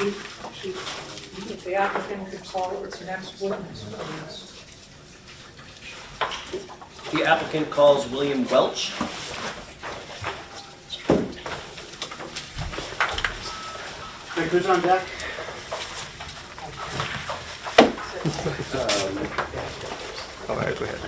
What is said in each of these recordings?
If the applicant could call its next witness, please. The applicant calls William Welch. Who's on deck? All right, go ahead.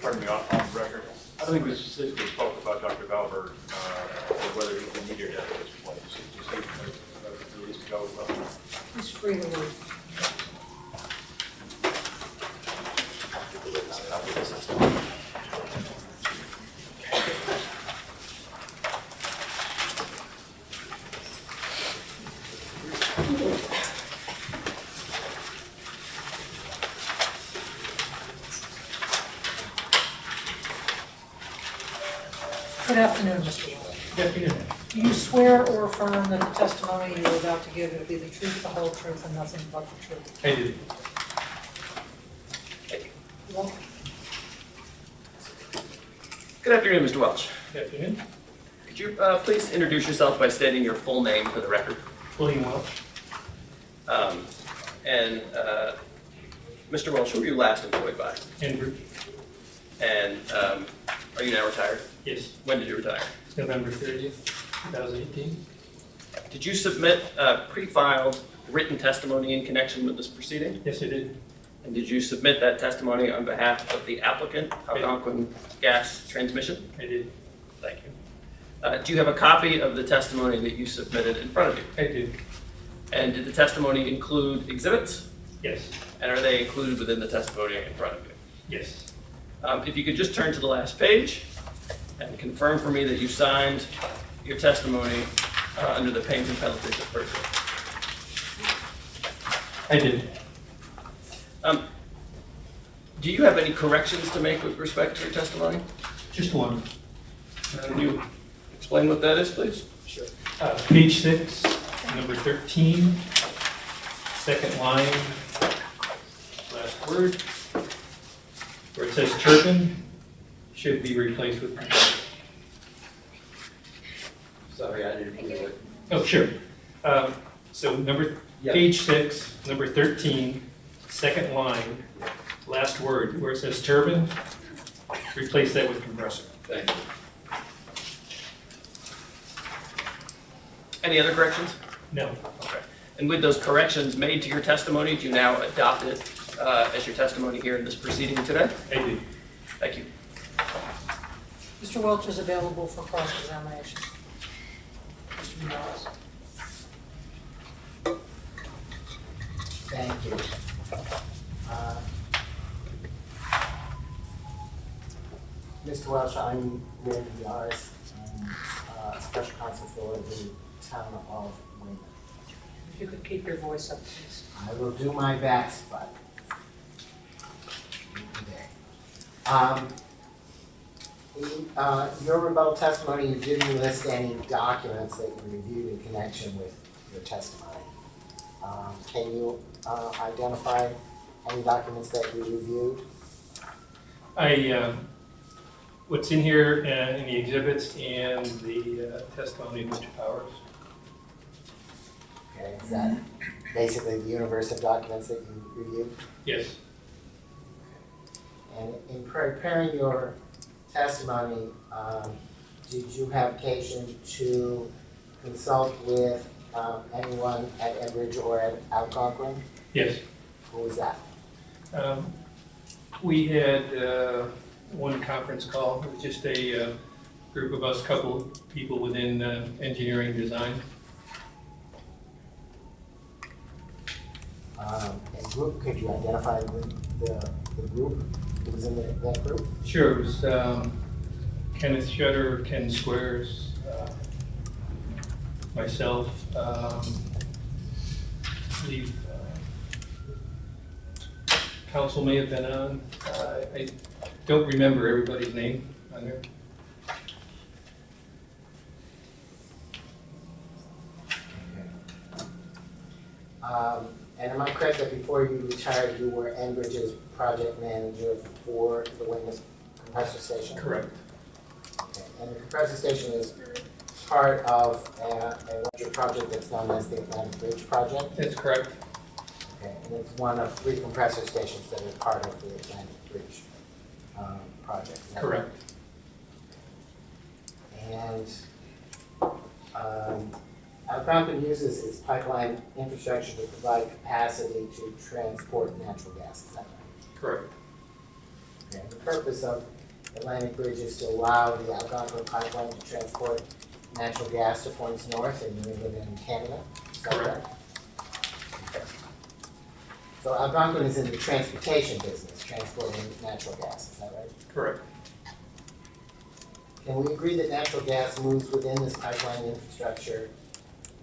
Pardon me, off record. I don't think we specifically spoke about Dr. Valberg, or whether he can meet or not at this point. Just released to go as well. He's free to leave. Good afternoon, Mr. Welch. Good afternoon. Do you swear or affirm that the testimony you're about to give will be the truth, the whole truth, and nothing but the truth? I do. Well, Good afternoon, Mr. Welch. Good afternoon. Could you please introduce yourself by stating your full name for the record? William Welch. Mr. Welch, who were you last employed by? Enbridge. And are you now retired? Yes. When did you retire? November 30th, 2018. Did you submit pre-filed written testimony in connection with this proceeding? Yes, I did. And did you submit that testimony on behalf of the applicant, Algonquin Gas Transmission? I did. Thank you. Do you have a copy of the testimony that you submitted in front of you? I do. And did the testimony include exhibits? Yes. And are they included within the testimony in front of you? Yes. If you could just turn to the last page and confirm for me that you signed your testimony under the pains and penalties of perjury. I did. Do you have any corrections to make with respect to your testimony? Just one. Can you explain what that is, please? Sure. Page 6, number 13, second line, last word, where it says turbine, should be replaced with compressor. Sorry, I didn't hear it. Oh, sure. So page 6, number 13, second line, last word, where it says turbine, replace that with compressor. Thank you. Any other corrections? No. Okay. And with those corrections made to your testimony, do you now adopt it as your testimony here in this proceeding today? I do. Thank you. Mr. Welch is available for cross-examination. Mr. Miyares. Thank you. Mr. Welch, I'm Raymond Miyares. I'm Special Counsel for the town of Weymouth. If you could keep your voice up, please. I will do my best, but your rebuttal testimony, you didn't list any documents that you reviewed in connection with your testimony. Can you identify any documents that you reviewed? What's in here in the exhibits and the testimony of Mr. Powers. Okay, is that basically the universe of documents that you reviewed? Yes. And in preparing your testimony, did you have occasion to consult with anyone at Enbridge or at Algonquin? Yes. Who was that? We had one conference call. It was just a group of us, couple of people within engineering design. And group, could you identify the group who was in that group? Sure, it was Kenneth Shutter, Ken Squares, myself, I believe council may have been on. I don't remember everybody's name on there. And am I correct that before you retired, you were Enbridge's project manager for the Weymouth compressor station? Correct. Okay. And the compressor station is part of a larger project that's known as the Atlantic Bridge project? That's correct. Okay, and it's one of 3 compressor stations that are part of the Atlantic Bridge project. Is that Correct. And Algonquin uses its pipeline infrastructure to provide capacity to transport natural gas, is that right? Correct. Okay. The purpose of Atlantic Bridge is to allow the Algonquin pipeline to transport natural gas to points north in New England and Canada, is that Correct. right? So Algonquin is in the transportation business, transporting natural gas, is that right? Correct. Can we agree that natural gas moves within this pipeline infrastructure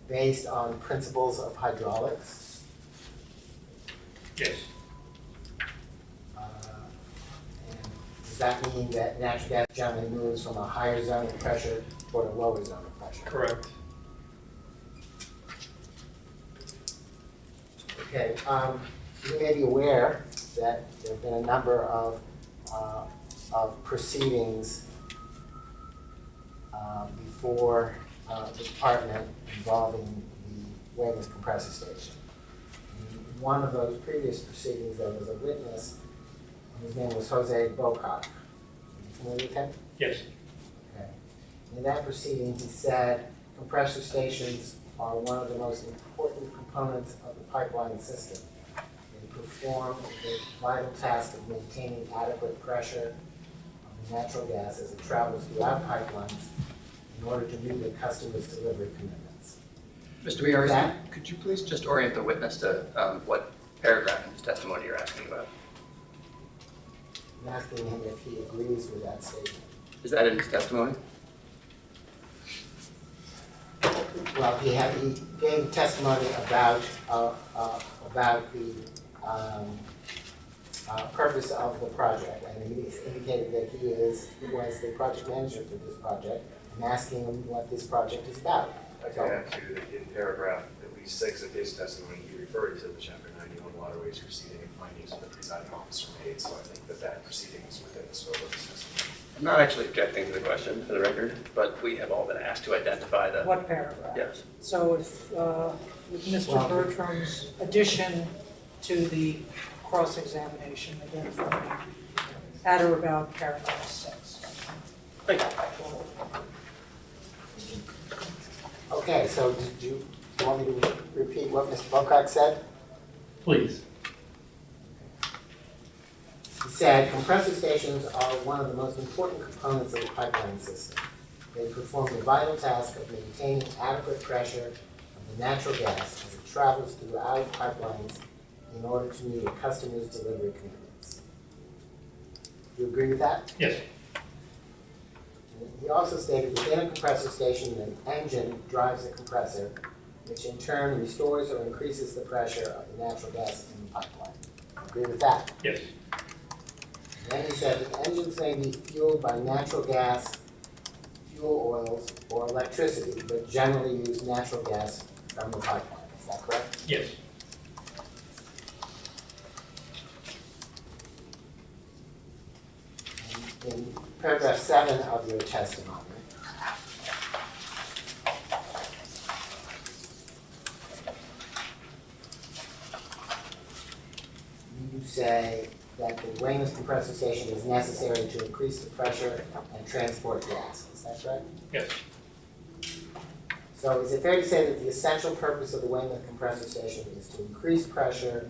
based on principles of hydraulics? Yes. And does that mean that natural gas generally moves from a higher zone of pressure toward a lower zone of pressure? Correct. Okay, you may be aware that there have been a number of proceedings before the department involving the Weymouth compressor station. In one of those previous proceedings, there was a witness, whose name was Jose Bocock. Are you familiar with him? Yes. Okay. In that proceeding, he said compressor stations are one of the most important components of the pipeline system. They perform the vital task of maintaining adequate pressure of the natural gas as it travels throughout pipelines in order to meet the customer's delivery commitments. Mr. Miyares, That- could you please just orient the witness to what paragraph in his testimony you're asking about? I'm asking him if he agrees with that statement. Is that in his testimony? Well, he gave testimony about the purpose of the project, and he indicated that he was the project manager for this project. I'm asking him what this project is about. I can add to that in paragraph at least 6 of his testimony, he referred to the Chapter 91 waterways proceeding and findings that the presiding officer made, so I think that that proceeding is within the scope of his testimony. I'm not actually objecting to the question for the record, but we have all been asked to identify the. What paragraph? Yes. So if, with Mr. Bertram's addition to the cross-examination, identifying at or about paragraph 6. Thank you. Okay, so do you want me to repeat what Mr. Bocock said? Please. He said, compressor stations are one of the most important components of the pipeline system. They perform the vital task of maintaining adequate pressure of the natural gas as it travels throughout pipelines in order to meet a customer's delivery commitments. Do you agree with that? Yes. He also stated within a compressor station, an engine drives the compressor, which in turn restores or increases the pressure of the natural gas in the pipeline. Agree with that? Yes. Then he said that engines may be fueled by natural gas, fuel oils, or electricity, but generally use natural gas from the pipeline. Is that correct? Yes. In paragraph 7 of your testimony, you say that the Weymouth compressor station is necessary to increase the pressure and transport gas. Is that correct? Yes. So is it fair to say that the essential purpose of the Weymouth compressor station is to increase pressure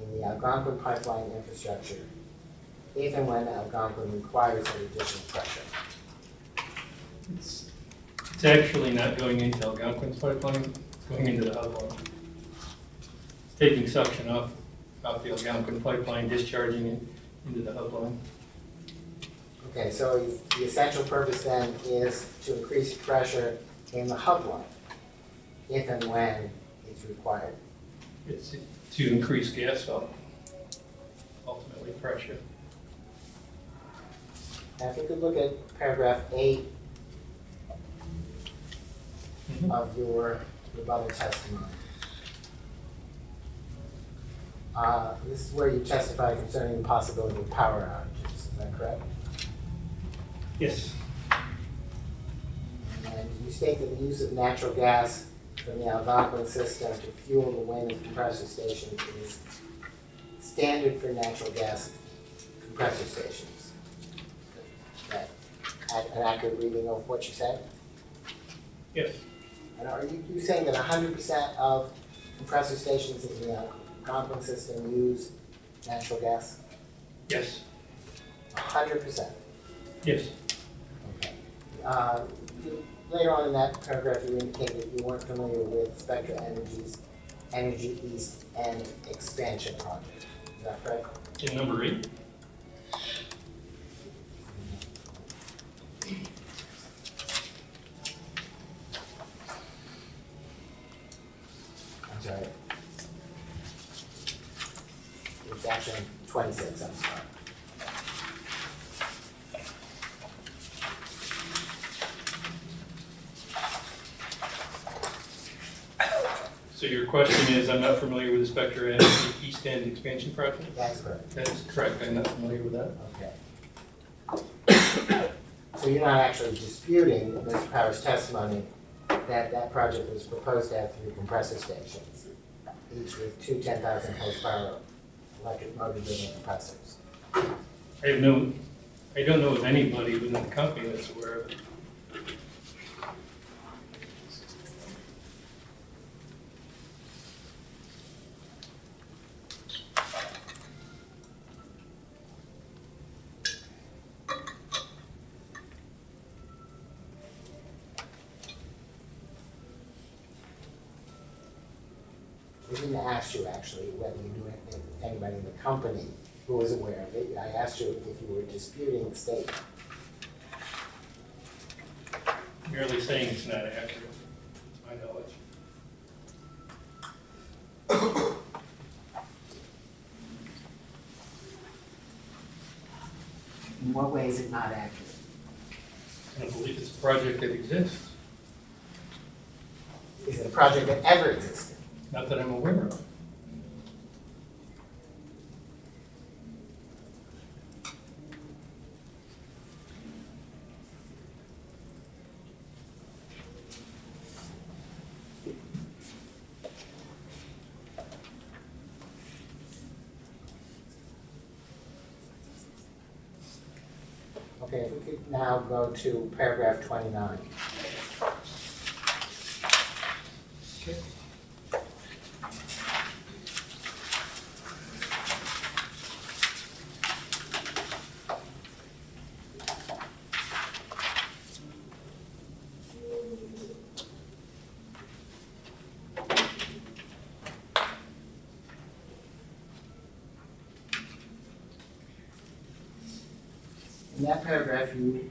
in the Algonquin pipeline infrastructure if and when Algonquin requires that additional pressure? It's actually not going into Algonquin's pipeline, it's going into the hub line. It's taking suction off the Algonquin pipeline, discharging it into the hub line. Okay, so the essential purpose then is to increase pressure in the hub line, if and when it's required. It's to increase gas flow, ultimately pressure. Now, if you could look at paragraph 8 of your rebuttal testimony. This is where you testify concerning the possibility of power outages, is that correct? Yes. And you state that the use of natural gas from the Algonquin system to fuel the Weymouth compressor station is standard for natural gas compressor stations. Is that an accurate reading of what you said? Yes. And are you saying that 100% of compressor stations in the Algonquin system use natural gas? Yes. 100%? Yes. Okay. Later on in that paragraph, you indicated you weren't familiar with Spectra Energy's Energy East End expansion project. Is that correct? In number 8. I'm sorry. It's actually 26, I'm sorry. So your question is, I'm not familiar with the Spectra Energy East End expansion project? That's correct. That is correct, I'm not familiar with that. Okay. So you're not actually disputing Mr. Power's testimony that that project was proposed to have 3 compressor stations, each with 2 10,000 horsepower electric motor driven compressors. I don't know of anybody within the company that's aware of it. I didn't ask you actually whether you knew anybody in the company who was aware of it. I asked you if you were disputing the statement. Merely saying it's not accurate, to my knowledge. In what way is it not accurate? I don't believe it's a project that exists, Is it a project that ever existed? not that I'm aware of. Okay, if we could now go to paragraph 29. Okay. In that paragraph, you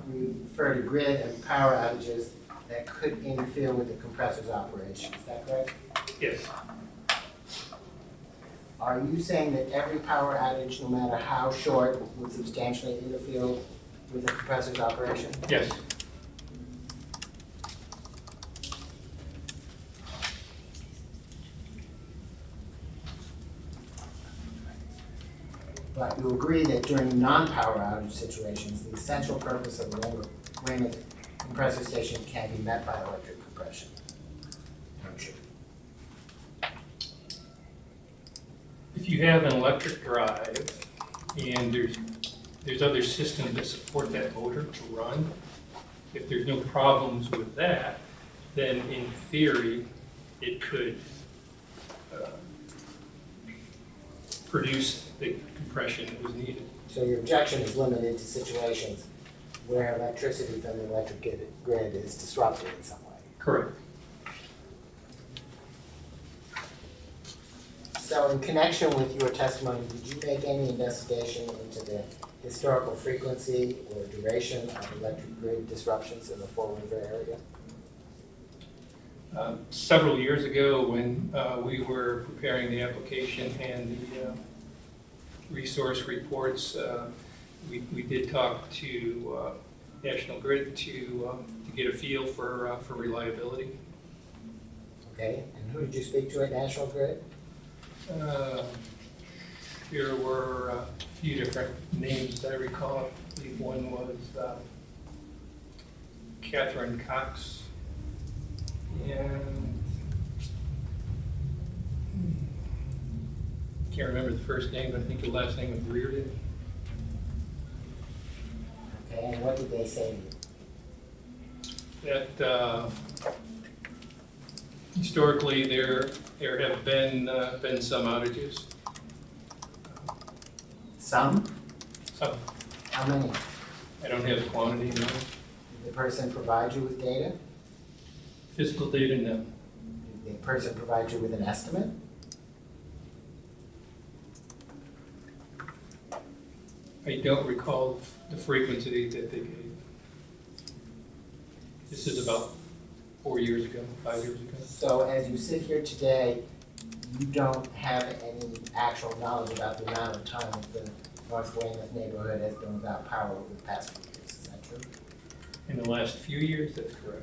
refer to grid and power outages that could interfere with the compressor's operation. Is that correct? Yes. Are you saying that every power outage, no matter how short, would substantially interfere with the compressor's operation? Yes. But you agree that during non-power outage situations, the essential purpose of the Weymouth compressor station can be met by electric compression, don't you? If you have an electric drive and there's other systems that support that motor to run, if there's no problems with that, then in theory, it could produce the compression that was needed. So your objection is limited to situations where electricity from the electric grid is disrupted in some way. Correct. So in connection with your testimony, did you make any investigation into the historical frequency or duration of electric grid disruptions in the Fall River area? Several years ago, when we were preparing the application and the resource reports, we did talk to National Grid to get a feel for reliability. Okay, and who did you speak to at National Grid? There were a few different names that I recall. I believe one was Catherine Cox, and can't remember the first name, but I think the last name was Reardon. Okay, and what did they say to you? That historically there have been some outages. Some? Some. How many? I don't have the quantity, no. Did the person provide you with data? Physical data, no. Did the person provide you with an estimate? I don't recall the frequency that they gave. This is about 4 years ago, 5 years ago. So as you sit here today, you don't have any actual knowledge about the amount of time that the North Weymouth neighborhood has been without power over the past few years, is that true? In the last few years, that's correct.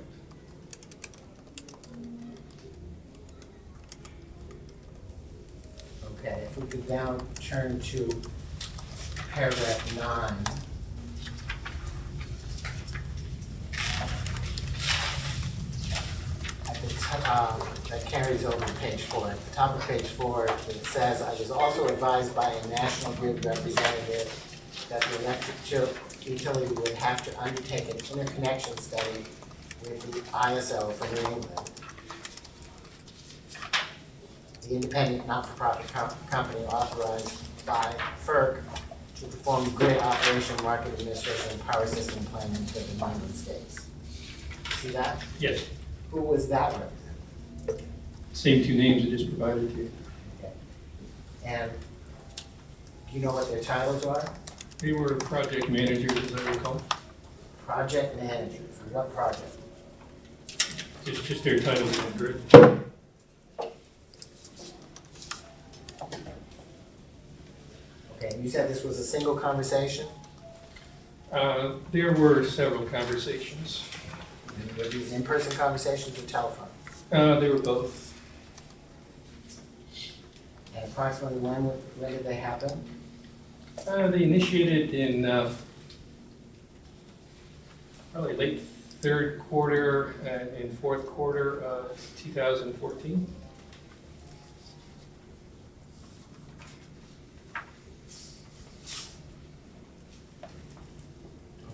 Okay, if we could now turn to paragraph 9. At the top, that carries over to page 4. At the top of page 4, it says, I was also advised by a National Grid representative that the electric utility would have to undertake an interconnection study with the ISO for New England, the independent not-for-profit company authorized by FERC to perform grid operation, market administration, and power system planning for the New England states. See that? Yes, Who was that representative? same two names I just provided to you. Okay. And do you know what their titles are? They were project managers, as I recall. Project managers. For what project? Just their titles in the grid. Okay, you said this was a single conversation? There were several conversations. Were these in-person conversations or telephone? They were both. And approximately when did they happen? They initiated in probably late third quarter and fourth quarter of 2014.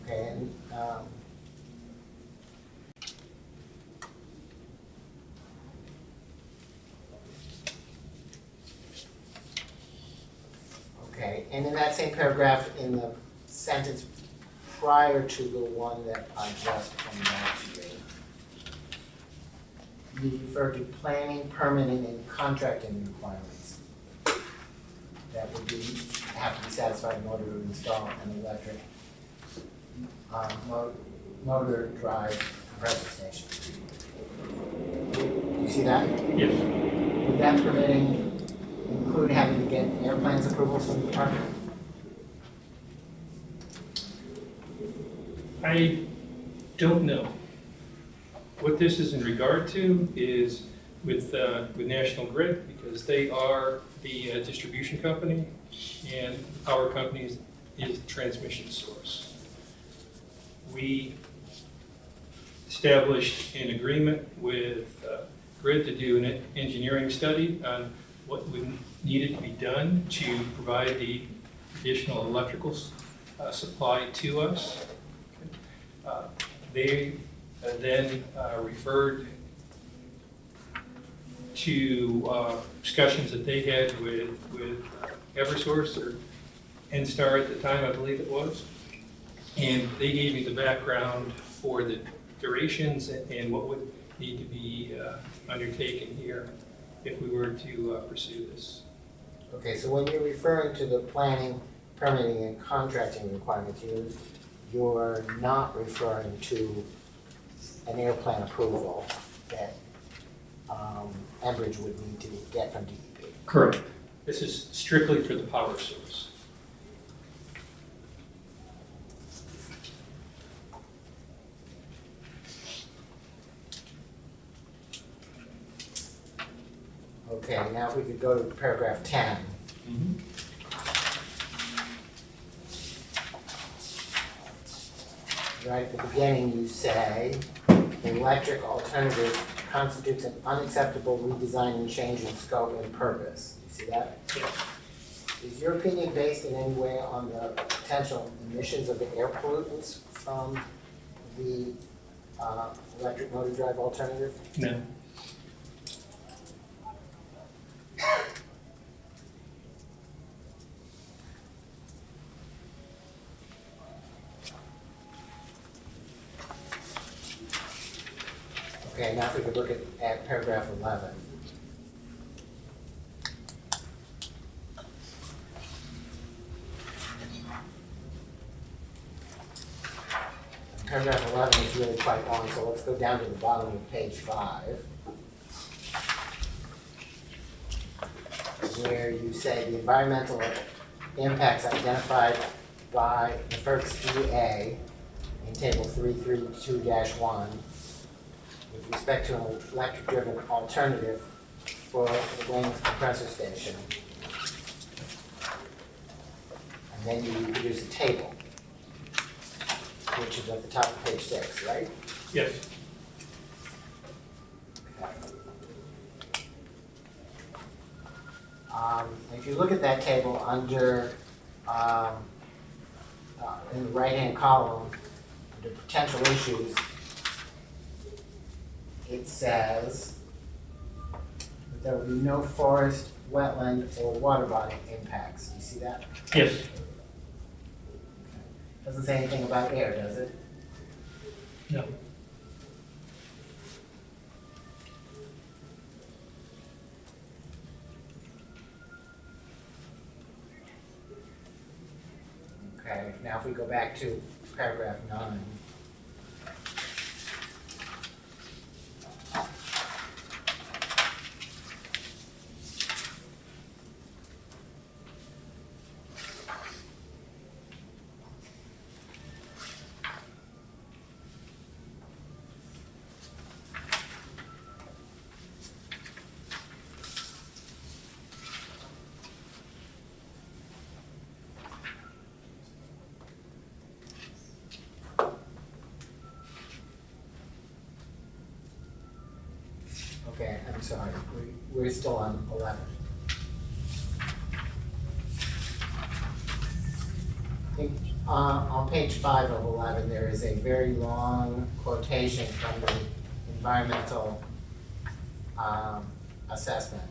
Okay, and okay, and in that same paragraph, in the sentence prior to the one that I just pointed out to you, you refer to planning, permitting, and contracting requirements that would have to be satisfied in order to install an electric motor drive compressor station. You see that? Yes. Would that permitting include having to get airplanes approval from the department? I don't know. What this is in regard to is with National Grid, because they are the distribution company, and the power company is the transmission source. We established an agreement with Grid to do an engineering study on what would needed to be done to provide the additional electrical supply to us. They then referred to discussions that they had with Eversource, or NSTAR at the time, I believe it was. And they gave me the background for the durations and what would need to be undertaken here if we were to pursue this. Okay, so when you're referring to the planning, permitting, and contracting requirements, you're not referring to an airplane approval that Enbridge would need to get from DEP. Correct. This is strictly for the power source. Okay, now if we could go to paragraph 10. Right at the beginning, you say, the electric alternative constitutes an unacceptable redesign and change in scope and purpose. You see that? Is your opinion based in any way on the potential emissions of the air pollutants from the electric motor drive alternative? No. Okay, now if we could look at paragraph 11. Paragraph 11 is really quite long, so let's go down to the bottom of page 5, where you say the environmental impacts identified by the FRRACS EA in table 332-1 with respect to an electric-driven alternative for the Weymouth compressor station. And then you reproduce a table, which is at the top of page 6, right? Yes. If you look at that table under, in the right-hand column, under potential issues, it says that there will be no forest, wetland, or water body impacts. You see that? Yes. Doesn't say anything about air, does it? No. Okay, now if we go back to paragraph 9. Okay, I'm sorry, we're still on 11. I think on page 5 of 11, there is a very long quotation from the environmental assessment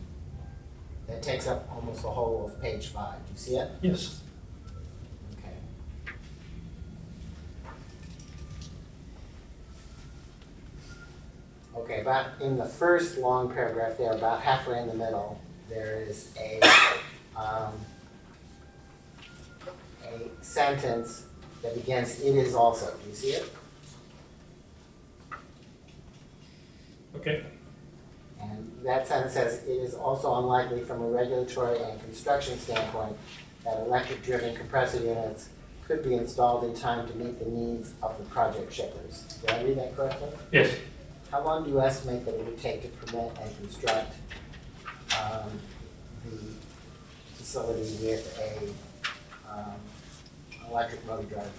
that takes up almost the whole of page 5. Do you see it? Yes. Okay. Okay, about in the first long paragraph there, about halfway in the middle, there is a sentence that begins, "It is also." Do you see it? Okay. And that sentence says, "It is also unlikely from a regulatory and construction standpoint that electric-driven compressor units could be installed in time to meet the needs of the project shippers." Did I read that correctly? Yes. How long do you estimate that it would take to permit and construct the facility with a electric motor drive?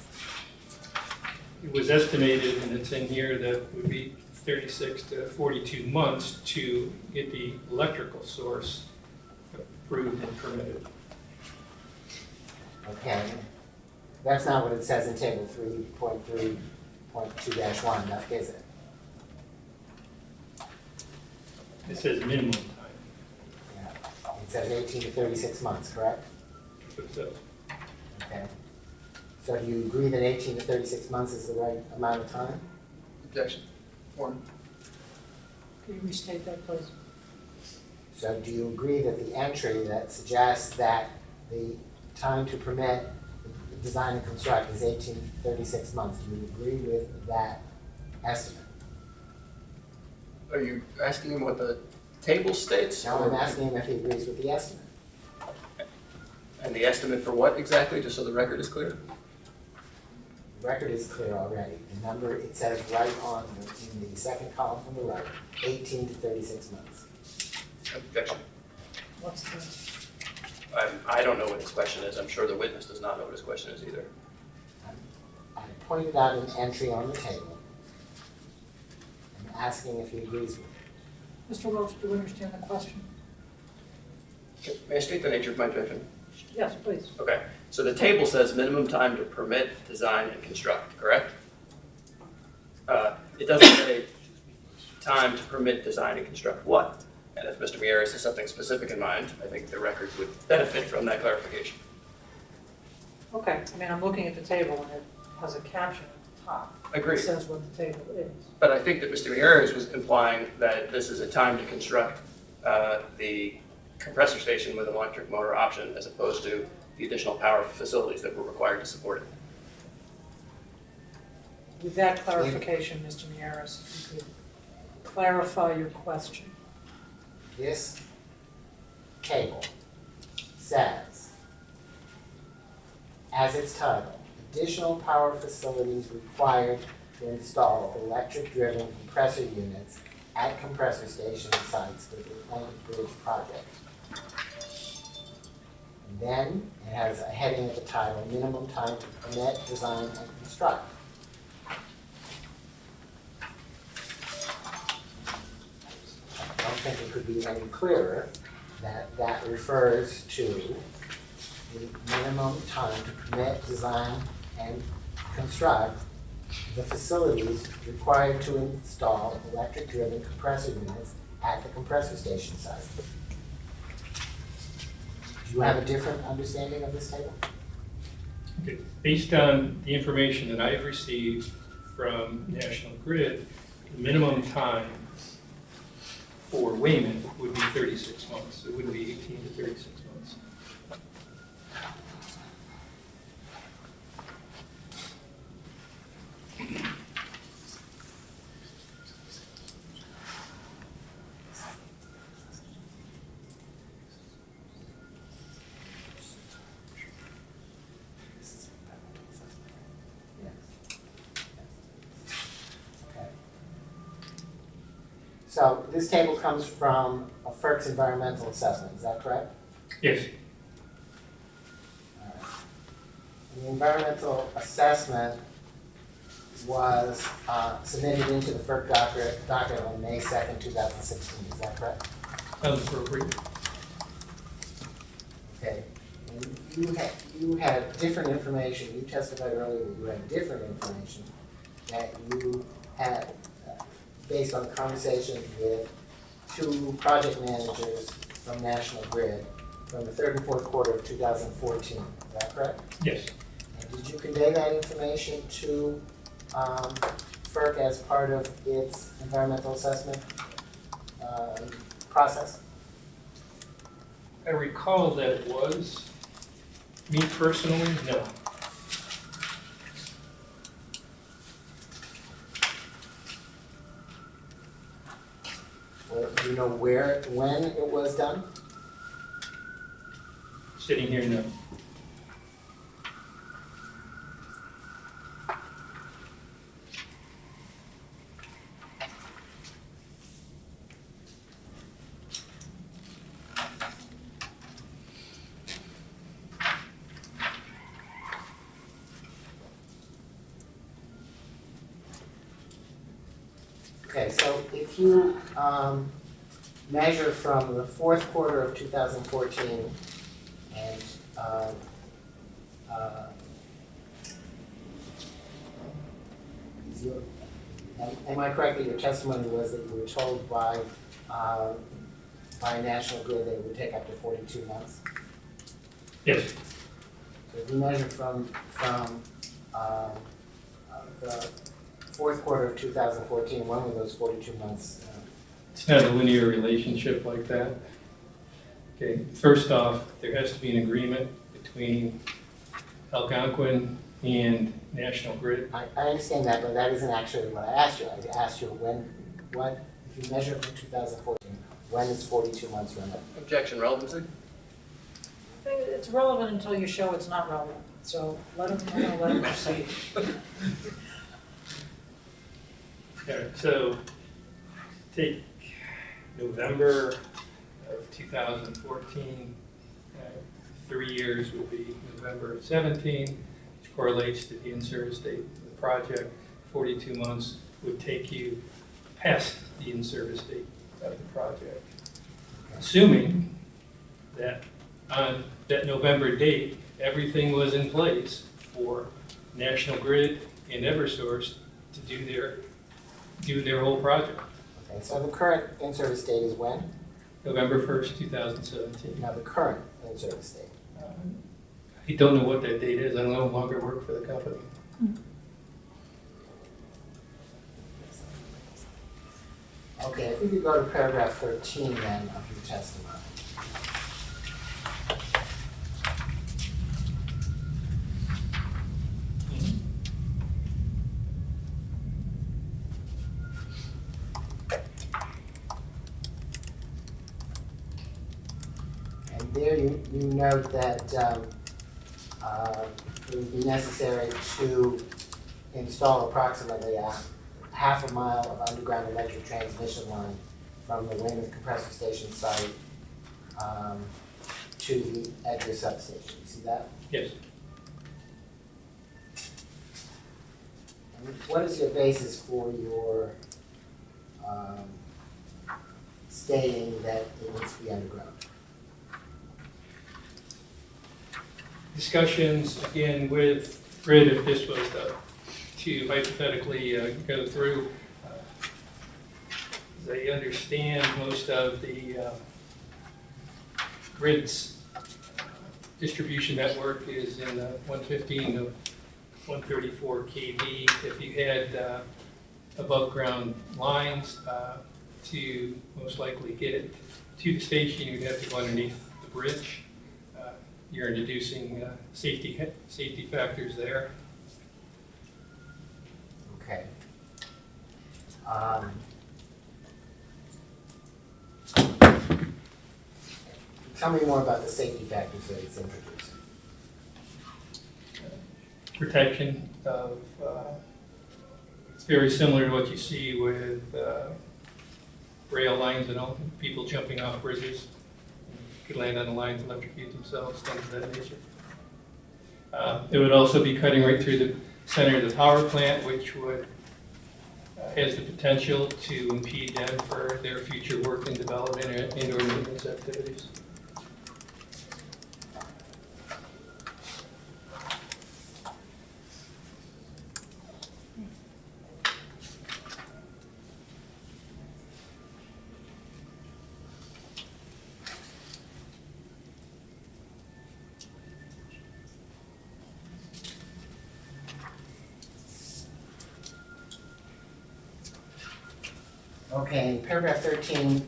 It was estimated, and it's in here, that it would be 36 to 42 months to get the electrical source approved and permitted. Okay. That's not what it says in table 3.3.2-1, is it? It says minimum time. Yeah. It says 18 to 36 months, correct? So, Okay. So do you agree that 18 to 36 months is the right amount of time? Objection. One. Can you restate that, please? So do you agree that the entry that suggests that the time to permit, design and construct is 18 to 36 months, do you agree with that estimate? Are you asking him what the table states? Now I'm asking him if he agrees with the estimate. And the estimate for what exactly, just so the record is clear? The record is clear already. The number, it says right on in the second column from the right, 18 to 36 months. Objection. What's the, I don't know what his question is. I'm sure the witness does not know what his question is either. I pointed out an entry on the table. I'm asking if he agrees with it. Mr. Welch, do you understand the question? May I state the nature of my objection? Yes, please. Okay, so the table says minimum time to permit, design, and construct, correct? It doesn't say time to permit, design, and construct what? And if Mr. Miyares has something specific in mind, I think the record would benefit from that clarification. Okay, I mean, I'm looking at the table and it has a caption at the top. Agreed. It says what the table is. But I think that Mr. Miyares was implying that this is a time to construct the compressor station with an electric motor option as opposed to the additional power facilities that were required to support it. With that clarification, Mr. Miyares, if you could clarify your question. This table says, as its title, additional power facilities required to install electric-driven compressor units at compressor station sites for the Enbridge project. And then it has a heading at the title, minimum time to permit, design, and construct. I don't think it could be any clearer that that refers to the minimum time to permit, design, and construct the facilities required to install electric-driven compressor units at the compressor station site. Do you have a different understanding of this table? Okay. Based on the information that I've received from National Grid, the minimum time for Weymouth would be 36 months. It wouldn't be 18 to 36 months. Okay. So this table comes from a FERC's environmental assessment, is that correct? Yes. All right. The environmental assessment was submitted into the FERC docket on May 2nd, 2016, is that correct? Sounds appropriate. Okay. And you had different information, you testified earlier that you had different information that you had based on conversations with two project managers from National Grid from the third and fourth quarter of 2014, is that correct? Yes. And did you convey that information to FERC as part of its environmental assessment process? I recall that it was. Me personally, no. Or do you know when it was done? Sitting here, no. Okay, so if you measure from the fourth quarter of 2014 and am I correct that your testimony was that you were told by National Grid that it would take up to 42 months? Yes. So if you measure from the fourth quarter of 2014, when were those 42 months? It's not a linear relationship like that. Okay, first off, there has to be an agreement between Algonquin and National Grid. I understand that, but that isn't actually what I asked you. I asked you if you measure from 2014, when is 42 months run up? Objection, relevancy? It's relevant until you show it's not relevant, so let him proceed. All right, so take November of 2014. 3 years will be November of 17, which correlates to the in-service date of the project. 42 months would take you past the in-service date of the project. Assuming that on that November date, everything was in place for National Grid and Eversource to do their whole project. Okay, so the current in-service date is when? November 1st, 2017. Now, the current in-service date. I don't know what that date is. I no longer work for the company. Okay, if we could go to paragraph 13 then of your testimony. And there you note that it would be necessary to install approximately a half a mile of underground electric transmission line from the Weymouth compressor station site to the Ivria substation. You see that? Yes. And what is your basis for your stating that it needs to be underground? Discussions, again, with Grid, if this was to hypothetically go through. They understand most of the Grid's distribution network is in 115 to 134 kV. If you had above ground lines to most likely get it to the station, you'd have to go underneath the bridge. You're introducing safety factors there. Okay. Tell me more about the safety factors that it's introducing. Protection of, it's very similar to what you see with rail lines and all, people jumping off bridges. Could land on the lines, electrocute themselves, things of that nature. It would also be cutting right through the center of the power plant, which would has the potential to impede them for their future work and development and/or maintenance activities. Okay, in paragraph 13,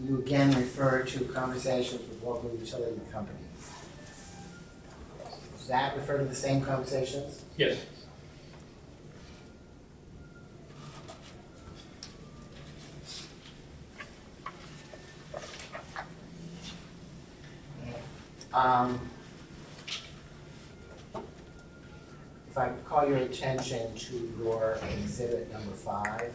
you again refer to conversations with local utility companies. Does that refer to the same conversations? Yes. If I could call your attention to your exhibit number 5.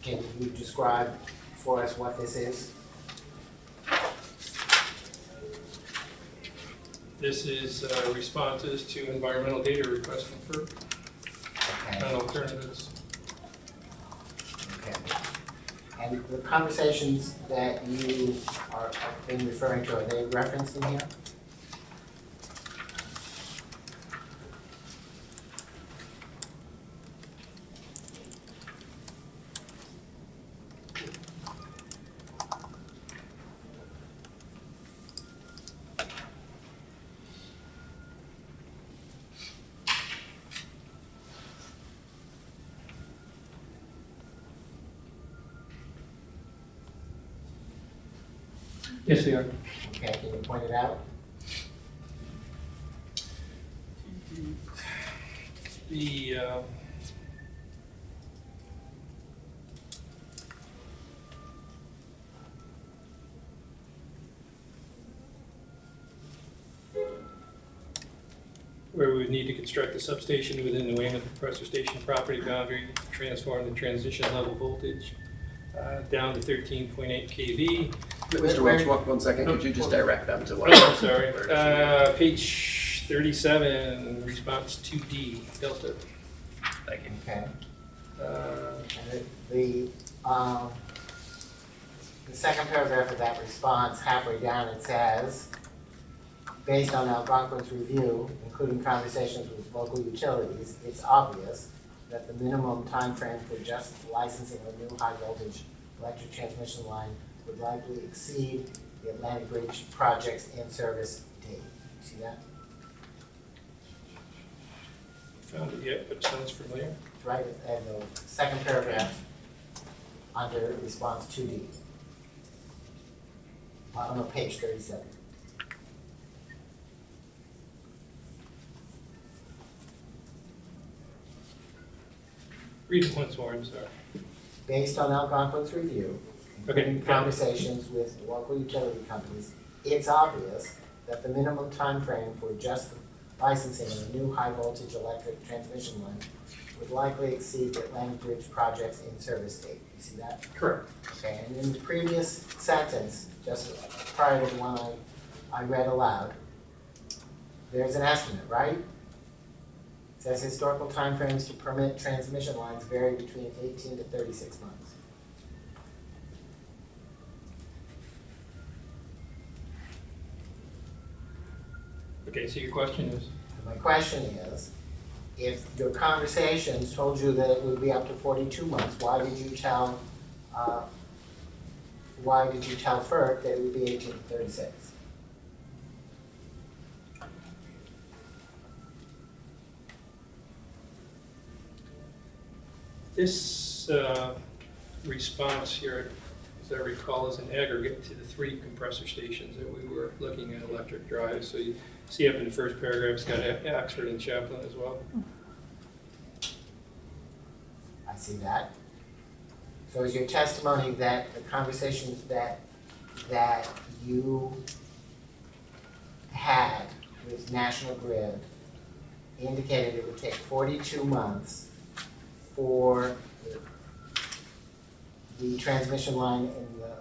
Can you describe for us what this is? This is responses to environmental data requests from FERC Okay. on alternatives. Okay. And the conversations that you have been referring to, are they referenced in here? Yes, they are. Okay, can you point it out? The where we would need to construct a substation within the Weymouth compressor station property boundary, transform the transition level voltage down to 13.8 kV. Mr. Welch, one second, could you just direct them to what? Oh, I'm sorry. Page 37, response 2D, Delta. Thank you. Okay. Uh, And the second paragraph of that response, halfway down, it says, based on Algonquin's review, including conversations with local utilities, it's obvious that the minimum time frame for just licensing a new high voltage electric transmission line would likely exceed the Atlantic Bridge project's in-service date. You see that? Found it yet, but it sounds familiar. It's right at the second paragraph under response 2D. Bottom of page 37. Read it once more, I'm sorry. Based on Algonquin's review, Okay, including conversations with local utility companies, it's obvious that the minimum time frame for just licensing of a new high voltage electric transmission line would likely exceed the Atlantic Bridge project's in-service date. You see that? Correct. Okay, and in the previous sentence, just prior to the one I read aloud, there's an estimate, right? It says historical timeframes to permit transmission lines vary between 18 to 36 months. Okay, so your question is? My question is, if your conversations told you that it would be up to 42 months, why did you tell FERC that it would be 18 to 36? This response here, as I recall, is an aggregate to the 3 compressor stations that we were looking at electric drive. So you see up in the first paragraph, it's got Oxford and Chaplin as well. I see that. So is your testimony that the conversations that you had with National Grid indicated it would take 42 months for the transmission line in the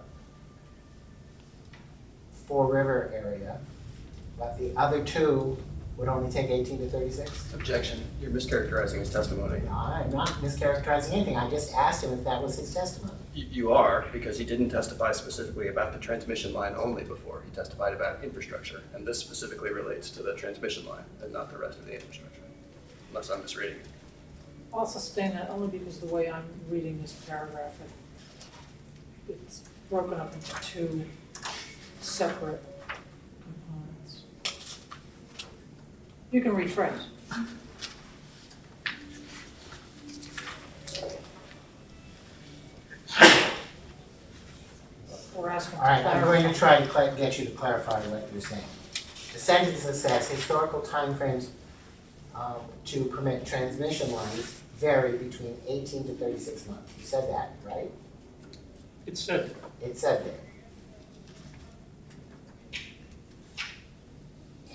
Four River area, but the other 2 would only take 18 to 36? Objection, you're mischaracterizing his testimony. I'm not mischaracterizing anything. I just asked him if that was his testimony. You are, because he didn't testify specifically about the transmission line only before. He testified about infrastructure, and this specifically relates to the transmission line and not the rest of the infrastructure, unless I'm misreading it. I'll sustain that only because the way I'm reading this paragraph, it's broken up into 2 separate components. You can rephrase. We're asking. All right, I'm going to try to get you to clarify what you're saying. The sentence that says historical timeframes to permit transmission lines vary between 18 to 36 months. You said that, right? It said, It said there.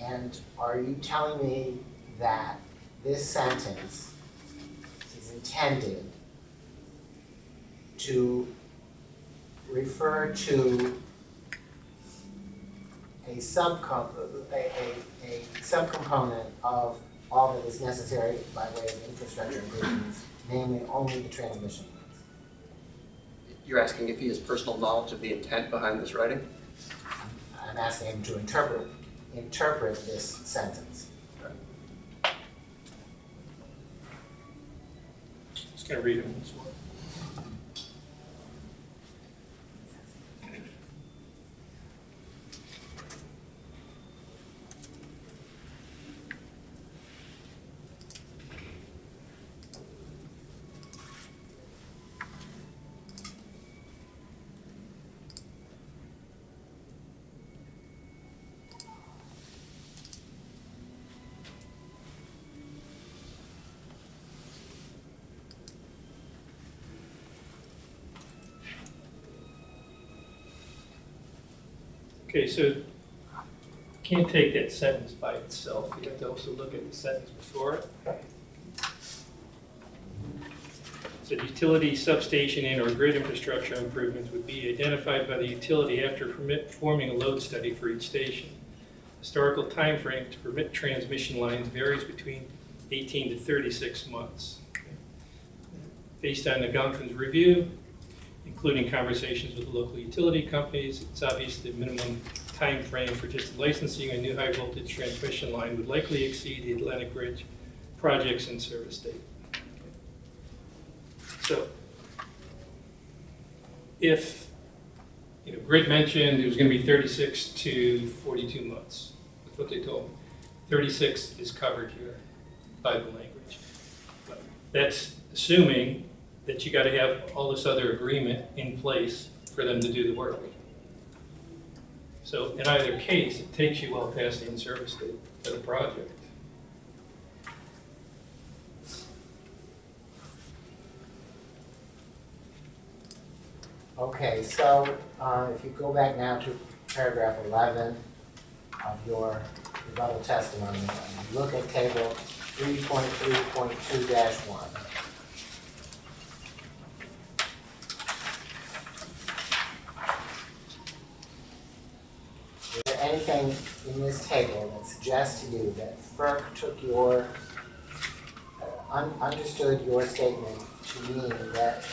And are you telling me that this sentence is intended to refer to a subcomponent of all that is necessary by way of infrastructure improvements, namely only the transmission lines? You're asking if he has personal knowledge of the intent behind this writing? I'm asking him to interpret this sentence. just going to read it once more. Okay, so can't take that sentence by itself. You have to also look at the sentence before it. So the utility substation and or grid infrastructure improvements would be identified by the utility after performing a load study for each station. Historical time frame to permit transmission lines varies between 18 to 36 months. Based on Algonquin's review, including conversations with local utility companies, it's obvious the minimum time frame for just licensing a new high voltage transmission line would likely exceed the Atlantic Bridge projects in service date. So, if Grid mentioned it was going to be 36 to 42 months. That's what they told me. 36 is covered here by the language. But that's assuming that you got to have all this other agreement in place for them to do the work. So in either case, it takes you well past the in-service date for the project. Okay, so if you go back now to paragraph 11 of your rebuttal testimony, and look at table 3.3.2-1. Is there anything in this table that suggests to you that FERC took your, understood your statement to mean that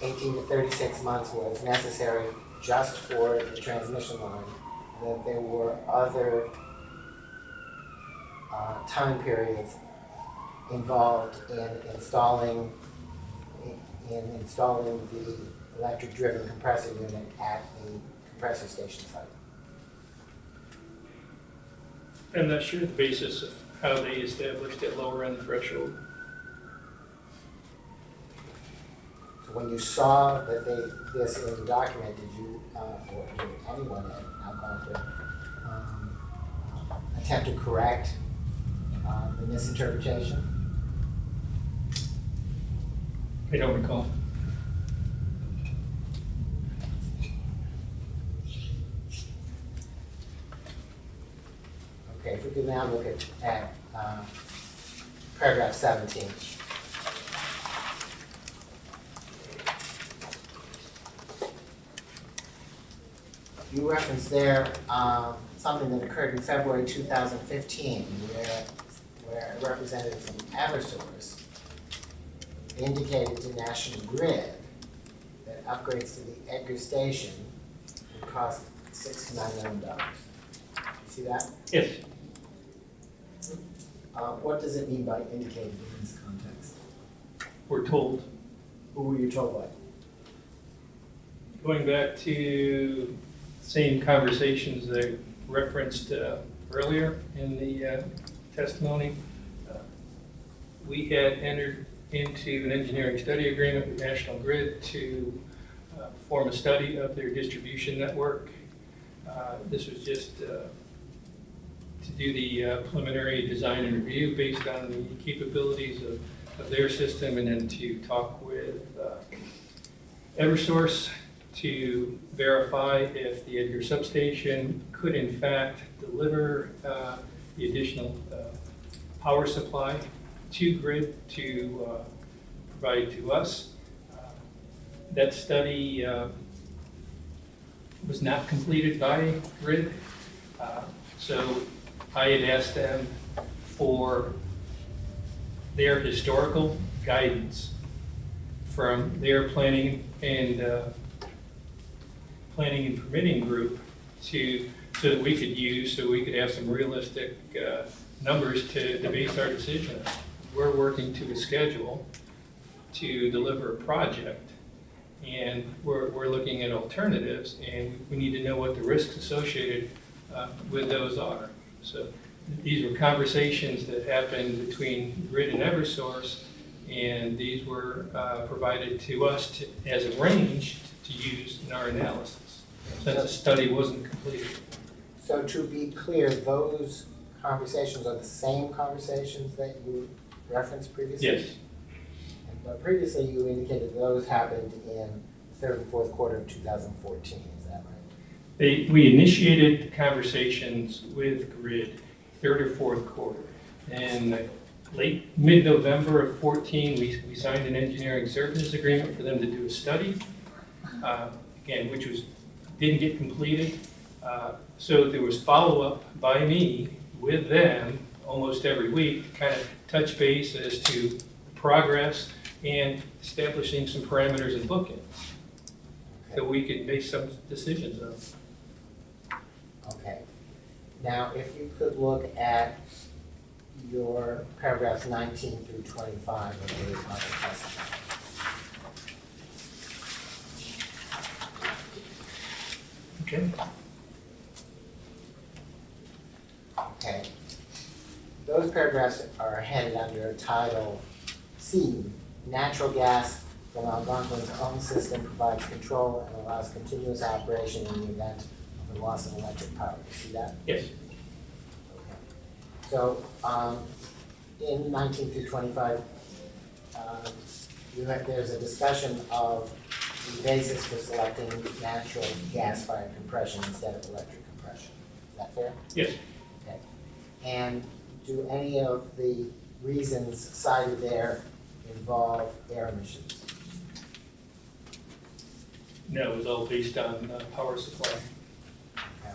18 to 36 months was necessary just for the transmission line, that there were other time periods involved in installing the electric-driven compressor unit at the compressor station site? I'm not sure the basis of how they established that lower end threshold. So when you saw that this in the document, did you, or did anyone at Algonquin attempt to correct the misinterpretation? I don't recall. Okay, if we could now look at paragraph 17. You referenced there something that occurred in February 2015, where a representative from Eversource indicated to National Grid that upgrades to the Edgar station would cost $6 to $9 million. You see that? Yes. What does it mean by indicated in this context? We're told. Who were you told by? Going back to same conversations that I referenced earlier in the testimony, we had entered into an engineering study agreement with National Grid to perform a study of their distribution network. This was just to do the preliminary design and review based on the capabilities of their system, and then to talk with Eversource to verify if the Edgar substation could in fact deliver the additional power supply to Grid to provide to us. That study was not completed by Grid, so I had asked them for their historical guidance from their planning and permitting group so that we could use, so we could have some realistic numbers to base our decision on. We're working to a schedule to deliver a project, and we're looking at alternatives, and we need to know what the risks associated with those are. So these were conversations that happened between Grid and Eversource, and these were provided to us as a range to use in our analysis, since the study wasn't completed. So to be clear, those conversations are the same conversations that you referenced previously? Yes. But previously you indicated those happened in the third and fourth quarter of 2014, is that right? We initiated conversations with Grid third or fourth quarter. And mid-November of 14, we signed an engineering services agreement for them to do a study, again, which didn't get completed. So there was follow-up by me with them almost every week, to kind of touch base as to progress and establishing some parameters and bookends that we could make some decisions on. Okay. Now, if you could look at your paragraphs 19 through 25 of the other testimony. Okay. Okay. Those paragraphs are headed under Title C, Natural Gas from Algonquin's own system provides control and allows continuous operation in the event of the loss of electric power. You see that? Yes. Okay. So, in 19 through 25, there's a discussion of the basis for selecting natural gas-fired compression instead of electric compression. Is that fair? Yes. Okay. And do any of the reasons cited there involve air emissions? No, it was all based on power supply. Okay.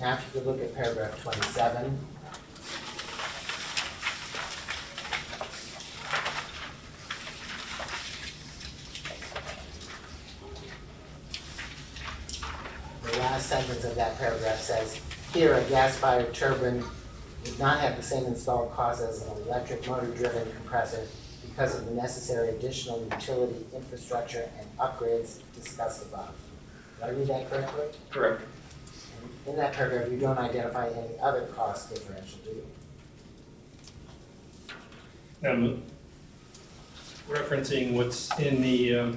Now, if you could look at paragraph 27. The last sentence of that paragraph says, here a gas-fired turbine would not have the same installed cost as an electric motor-driven compressor because of the necessary additional utility infrastructure and upgrades discussed above. Did I read that correctly? Correct. And in that paragraph, you don't identify any other cost differential, do you? I'm referencing what's in the,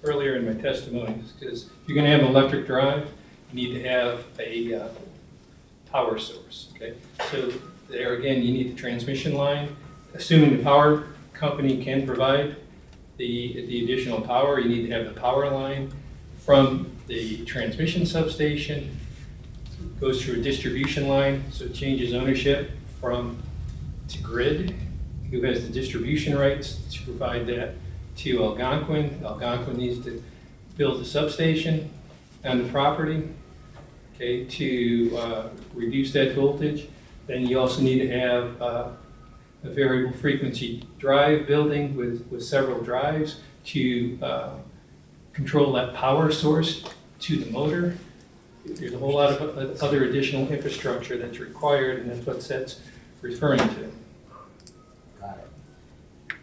earlier in my testimonies, because if you're gonna have an electric drive, you need to have a power source, okay? So there again, you need the transmission line. Assuming the power company can provide the additional power, you need to have the power line from the transmission substation, goes through a distribution line, so it changes ownership to Grid, who has the distribution rights to provide that to Algonquin. Algonquin needs to build a substation on the property, okay, to reduce that voltage. Then you also need to have a variable frequency drive building with several drives to control that power source to the motor. There's a whole lot of other additional infrastructure that's required, and that's what that's referring to. Got it.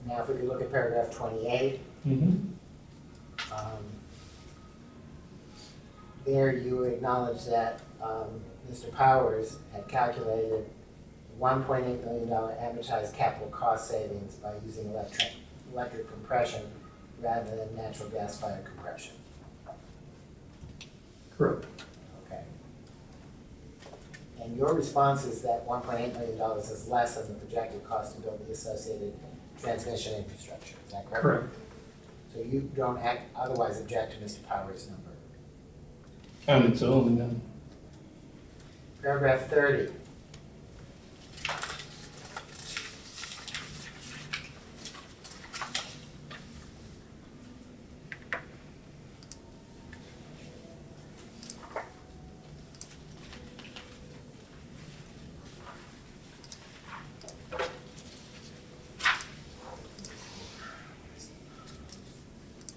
Now, if we could look at paragraph 28. There you acknowledge that Mr. Powers had calculated $1.8 million amortized capital cost savings by using electric compression rather than natural gas-fired compression. Correct. Okay. And your response is that $1.8 million is less than the projected cost to build the associated transmission infrastructure. Is that correct? Correct. So you don't otherwise object to Mr. Powers' number. On its own, no. Paragraph 30.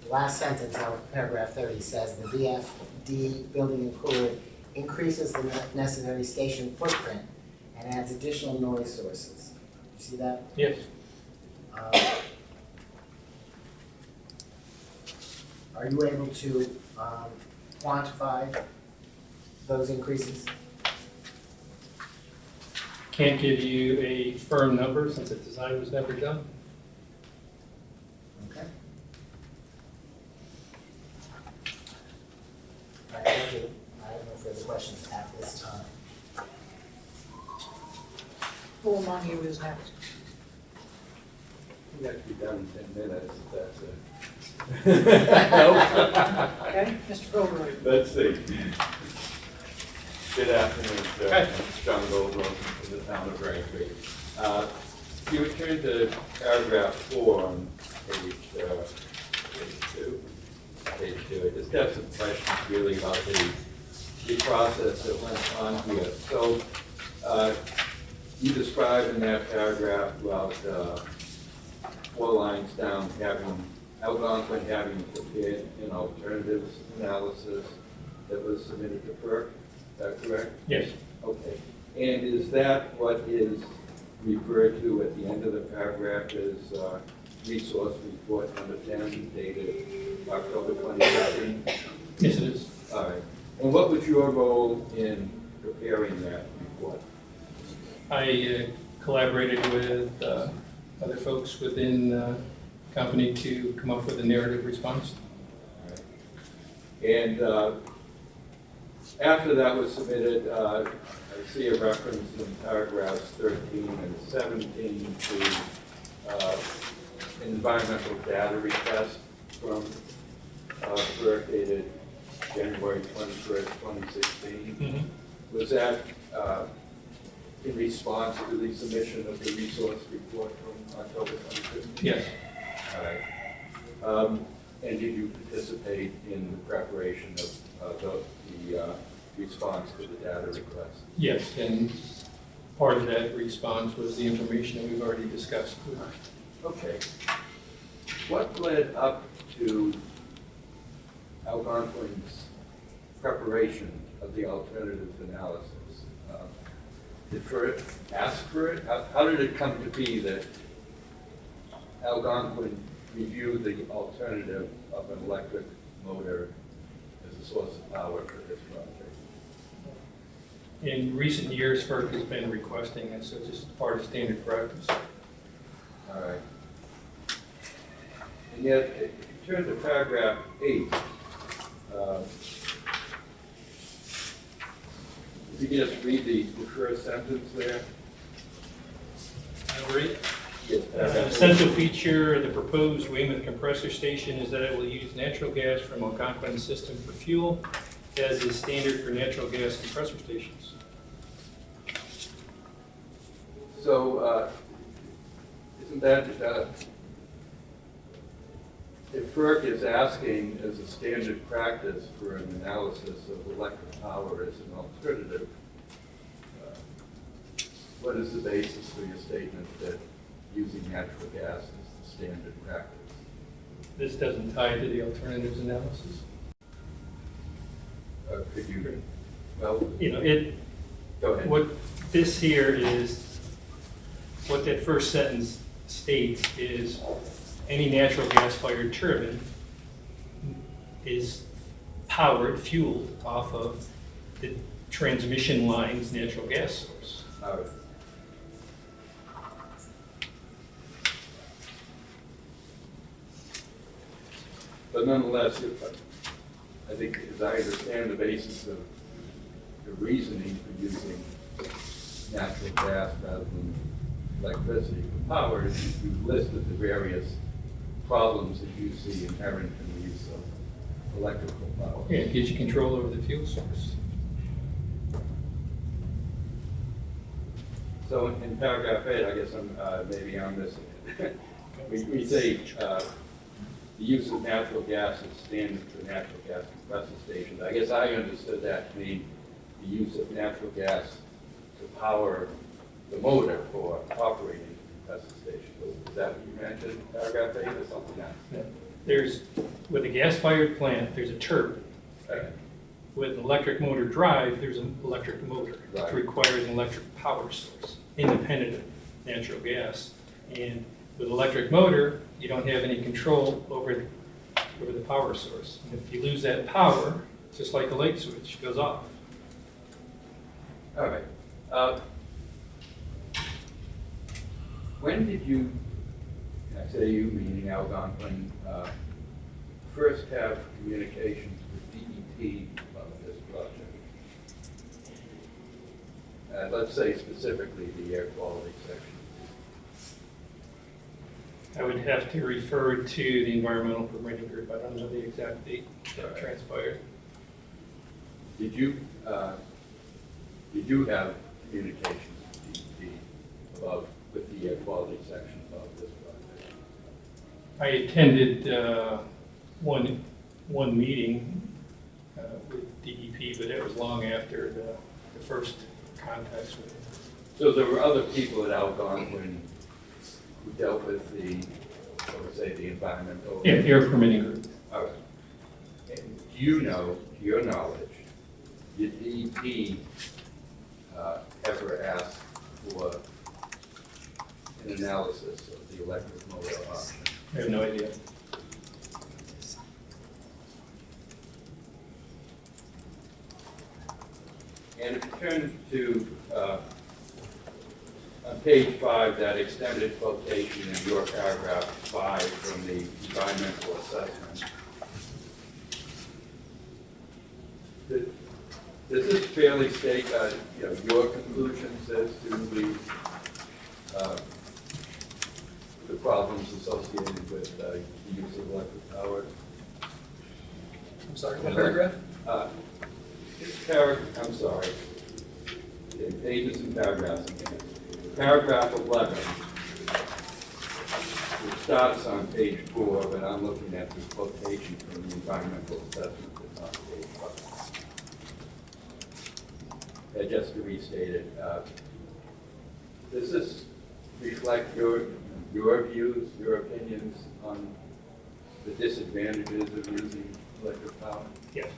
The last sentence of paragraph 30 says the VFD building and cooler increases the necessary station footprint and adds additional noise sources. You see that? Yes. Are you able to quantify those increases? Can't give you a firm number since the design was never done. Who among you is next? You have to be done in 10 minutes, if that's it. Okay, Mr. Goldrosen. Let's see. Good afternoon, sir. Shaun Walsh from the town of Braintree. If you would turn to paragraph 4 on page 2. I just have some questions really about the process that went on here. So you describe in that paragraph about 4 lines down Algonquin having prepared an alternatives analysis that was submitted to FERC. Is that correct? Yes. Okay. And is that what is referred to at the end of the paragraph as resource report number 10 dated October 2015? Yes, it is. All right. And what was your role in preparing that report? I collaborated with other folks within the company to come up with a narrative response. All right. And after that was submitted, I see a reference in paragraphs 13 and 17 to environmental data request from FERC dated January 21st, 2016. Mm-hmm. Was that in response to the submission of the resource report from October 2015? Yes. All right. And did you participate in the preparation of the response to the data request? Yes, and part of that response was the information that we've already discussed. Okay. What led up to Algonquin's preparation of the alternatives analysis? Did FERC ask for it? How did it come to be that Algonquin reviewed the alternative of an electric motor as a source of power for this project? In recent years, FERC has been requesting it, so it's just part of standard practice. All right. And yet, if you turn to paragraph 8, if you just read the first sentence there. I'll read. Yes, An paragraph 8. essential feature of the proposed Weymouth compressor station is that it will use natural gas from Algonquin's system for fuel, as is standard for natural gas compressor stations. So, isn't that, if FERC is asking as a standard practice for an analysis of electric power as an alternative, what is the basis for your statement that using natural gas is the standard practice? This doesn't tie to the alternatives analysis. Could you, well, You know, go ahead. what this here is, what that first sentence states is any natural gas-fired turbine is powered, fueled off of the transmission line's natural gas source. But nonetheless, I think, as I understand the basis of the reasoning for using natural gas rather than electricity for power, is you listed the various problems that you see inherent in the use of electrical power. Yeah, it gives you control over the fuel source. So in paragraph 8, I guess maybe I'm missing it. we say the use of natural gas is standard for natural gas compressor stations. I guess I understood that to mean the use of natural gas to power the motor for operating the compressor station. Is that what you mentioned in paragraph 8 or something else? Yeah. There's, with a gas-fired plant, there's a turbine. Okay. With an electric motor drive, there's an electric motor. Right. It requires an electric power source, independent of natural gas. And with electric motor, you don't have any control over the power source. And if you lose that power, just like a light switch, it goes off. All right. When did you, and I say you meaning Algonquin, first have communications with DEP about this project? let's say specifically the air quality section. I would have to refer to the environmental permitting group. I don't know the exact date that transpired. Did you have communications with DEP about, with the air quality section about this project? I attended one meeting with DEP, but it was long after the first contacts with them. So there were other people at Algonquin who dealt with the, I would say, the environmental? Yeah, air permitting group. All right. And do you know, to your knowledge, did DEP ever ask for an analysis of the electric motor option? I have no idea. And if you turn to, on page 5, that extended quotation in your paragraph 5 from the environmental assessment, does this fairly state your conclusions as to the problems associated with the use of electric power? I'm sorry, what paragraph? I'm sorry. Pages and paragraphs again. Paragraph 11, which starts on page 4, but I'm looking at the quotation from the environmental assessment that's on page 5. Just to restate it, does this reflect your views, your opinions on the disadvantages of using electric power? Yes.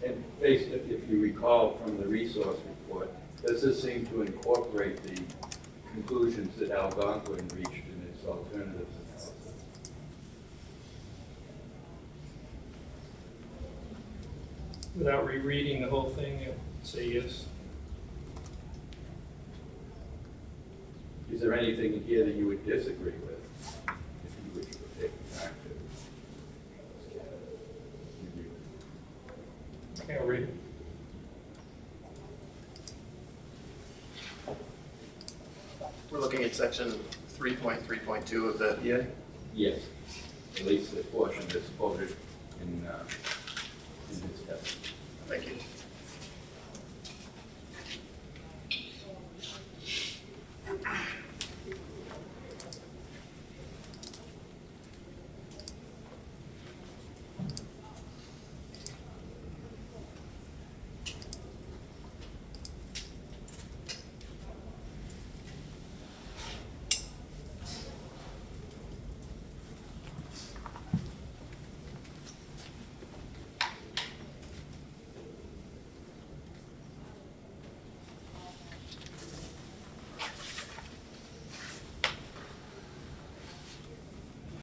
And based, if you recall from the resource report, does this seem to incorporate the conclusions that Algonquin reached in its alternatives analysis? Without rereading the whole thing, I'd say yes. Is there anything in here that you would disagree with, if you wish to take the time to review it? Okay, I'll read it. We're looking at section 3.3.2 of the EA. Yes, at least the portion that's quoted in his text. Thank you.